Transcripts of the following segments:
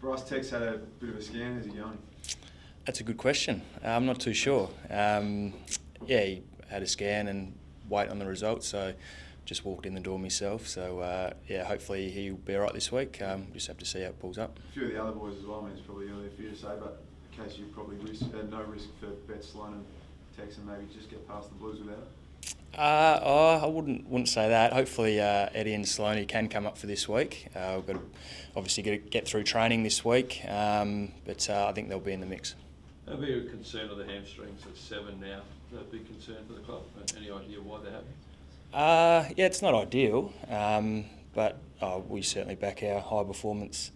Bryce Tex had a bit of a scan. How's he going? That's a good question. I'm not too sure. Yeah, he had a scan and wait on the results, so just walked in the door myself. So yeah, hopefully he'll be all right this week. Just have to see how it pulls up. A few of the other boys as well. I mean, it's probably early for you to say, but in case you probably no risk for Bet Sloan and Tex, and maybe just get past the Blues without it. I wouldn't say that. Hopefully Eddie and Saloni can come up for this week. We've got to obviously get through training this week, but I think they'll be in the mix. That'll be a concern of the hamstrings at 7 now. That'd be a concern for the club. Any idea why they're happening? Yeah, it's not ideal, but we certainly back our high performance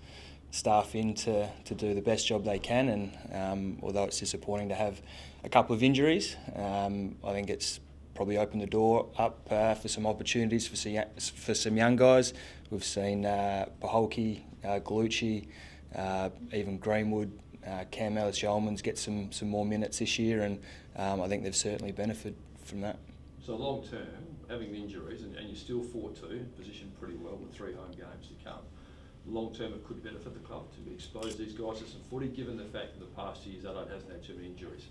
staff in to do the best job they can, and although it's disappointing to have a couple of injuries, I think it's probably opened the door up for some opportunities for some young guys. We've seen Paholke, Galucci, even Greenwood, Cam Ellis-Yeomans get some more minutes this year, and I think they've certainly benefited from that. So long term, having the injuries, and you're still 4-2, positioned pretty well with 3 home games to come. Long term, it could benefit the club to be exposed these guys to some footy, given the fact that the past years Adelaide hasn't had too many injuries.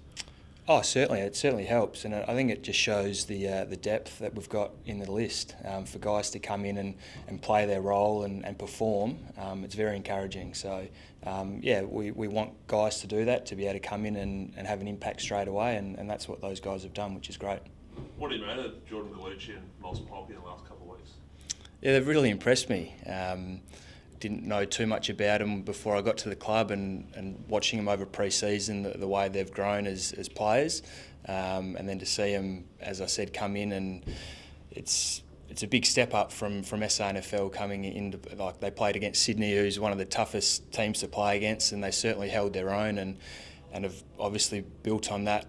Oh, certainly, it certainly helps, and I think it just shows the depth that we've got in the list for guys to come in and play their role and perform. It's very encouraging. So, yeah, we want guys to do that, to be able to come in and have an impact straight away, and that's what those guys have done, which is great. What do you make of Jordan Galucci and Miles Paholke in the last couple of weeks? Yeah, they've really impressed me. Didn't know too much about them before I got to the club, and watching them over pre-season, the way they've grown as players, and then to see them, as I said, come in, and it's a big step up from SANFL coming into, like, they played against Sydney, who's one of the toughest teams to play against, and they certainly held their own and have obviously built on that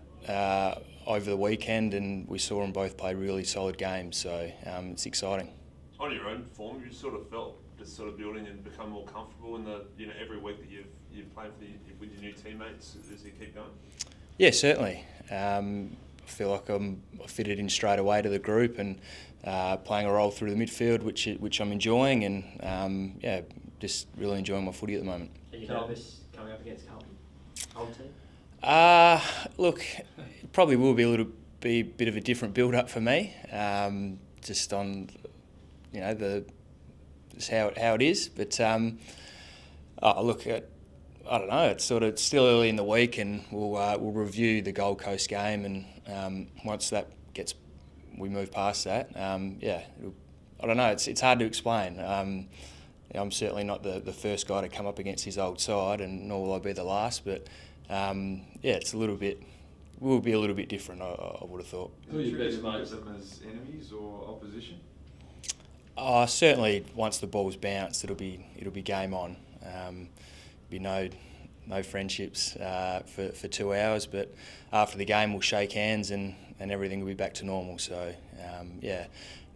over the weekend, and we saw them both play really solid games, so it's exciting. On your own form, you sort of felt just sort of building and become more comfortable in the every week that you've played with your new teammates as you keep going? Yeah, certainly. I feel like I'm fitted in straight away to the group and playing a role through the midfield, which I'm enjoying, and yeah, just really enjoying my footy at the moment. Are you nervous coming up against Carlton? Old team? Look, it probably will be a bit of a different build-up for me, just on how it is, but look, I don't know. It's still early in the week, and we'll review the Gold Coast game, and once we move past that, yeah, I don't know. It's hard to explain. I'm certainly not the first guy to come up against his old side, and nor will I be the last. But yeah, it's will be a little bit different. I would have thought. Who are your best mates? Them as enemies or opposition? Certainly, once the ball's bounced, it'll be game on. Be no friendships for 2 hours, but after the game we'll shake hands and everything will be back to normal. So yeah,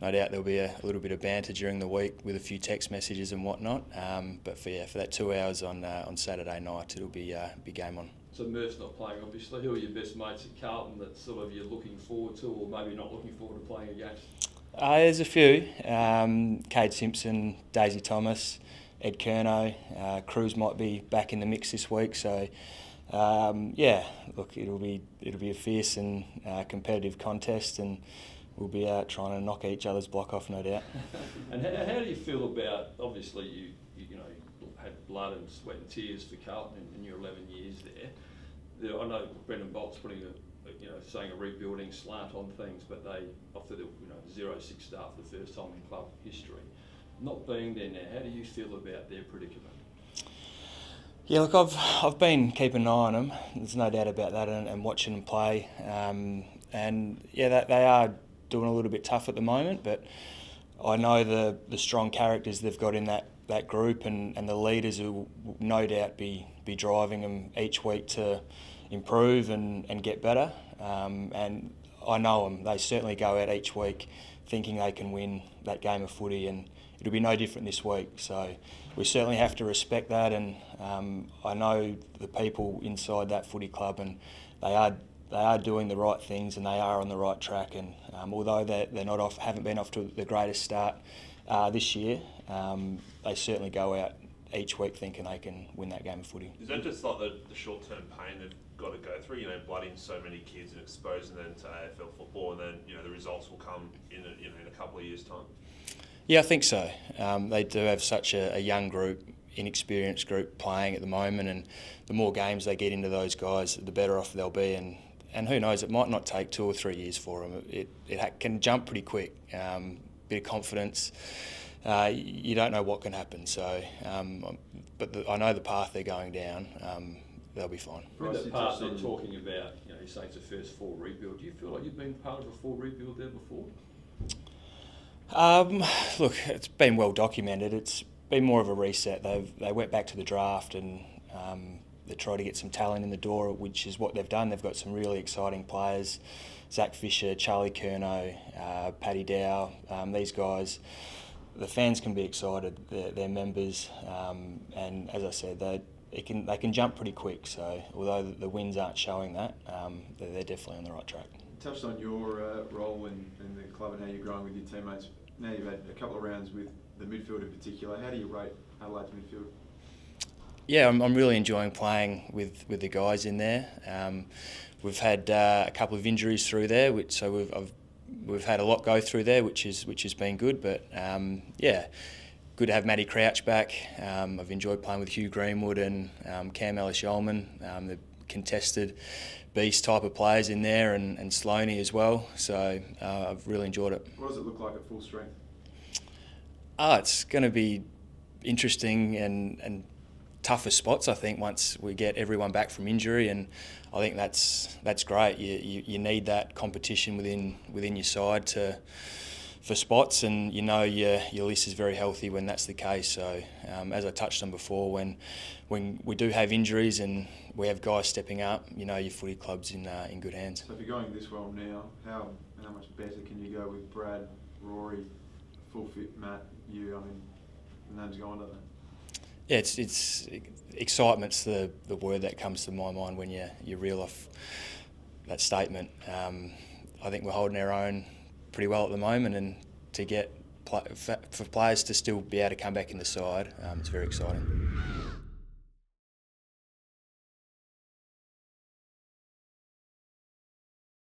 no doubt there'll be a little bit of banter during the week with a few text messages and whatnot. But for that 2 hours on Saturday night, it'll be game on. So Murph's not playing, obviously. Who are your best mates at Carlton that sort of you're looking forward to, or maybe not looking forward to playing against? There's a few. Cade Simpson, Daisy Thomas, Ed Curnow. Cruz might be back in the mix this week, so yeah, look, it'll be a fierce and competitive contest, and we'll be out trying to knock each other's block off, no doubt. And how do you feel about, obviously you had blood and sweat and tears for Carlton in your 11 years there. I know Brendan Bolt's putting saying a rebuilding slant on things, but they offered 0-6 start for the first time in club history. Not being there now, how do you feel about their predicament? Yeah, look, I've been keeping an eye on them. There's no doubt about that, and watching them play. And yeah, they are doing a little bit tough at the moment, but I know the strong characters they've got in that group, and the leaders who will no doubt be driving them each week to improve and get better. And I know them. They certainly go out each week thinking they can win that game of footy, and it'll be no different this week. So we certainly have to respect that, and I know the people inside that footy club, and they are doing the right things, and they are on the right track. And although haven't been off to the greatest start this year, they certainly go out each week thinking they can win that game of footy. Is that just like the short-term pain they've got to go through? You know, blooding so many kids and exposing them to AFL football, and then the results will come in a couple of years' time. Yeah, I think so. They do have such a young group, inexperienced group playing at the moment, and the more games they get into those guys, the better off they'll be. And who knows, it might not take 2 or 3 years for them. It can jump pretty quick. Bit of confidence. You don't know what can happen. So, but I know the path they're going down. They'll be fine. With the path they're talking about, you're saying it's the first full rebuild. Do you feel like you've been part of a full rebuild there before? Look, it's been well documented. It's been more of a reset. They went back to the draft and they tried to get some talent in the door, which is what they've done. They've got some really exciting players: Zach Fisher, Charlie Curnow, Paddy Dow. These guys, the fans can be excited. They're members, and as I said, they can jump pretty quick. So although the wins aren't showing that, they're definitely on the right track. You touched on your role in the club and how you're growing with your teammates. Now you've had a couple of rounds with the midfield in particular. How do you rate Adelaide's midfield? Yeah, I'm really enjoying playing with the guys in there. We've had a couple of injuries through there, so we've had a lot go through there, which has been good. But yeah, good to have Matty Crouch back. I've enjoyed playing with Hugh Greenwood and Cam Ellis-Yolman. They're contested beast type of players in there, and Sloaney as well. So I've really enjoyed it. What does it look like at full strength? It's going to be interesting and tougher spots, I think, once we get everyone back from injury, and I think that's great. You need that competition within your side for spots, and your list is very healthy when that's the case. So as I touched on before, when we do have injuries and we have guys stepping up, your footy club's in good hands. So if you're going this well now, how much better can you go with Brad, Rory, full fit Matt, you? I mean, the names go on, don't they? Yeah, it's excitement's the word that comes to my mind when you reel off that statement. I think we're holding our own pretty well at the moment, and to get for players to still be able to come back in the side, it's very exciting.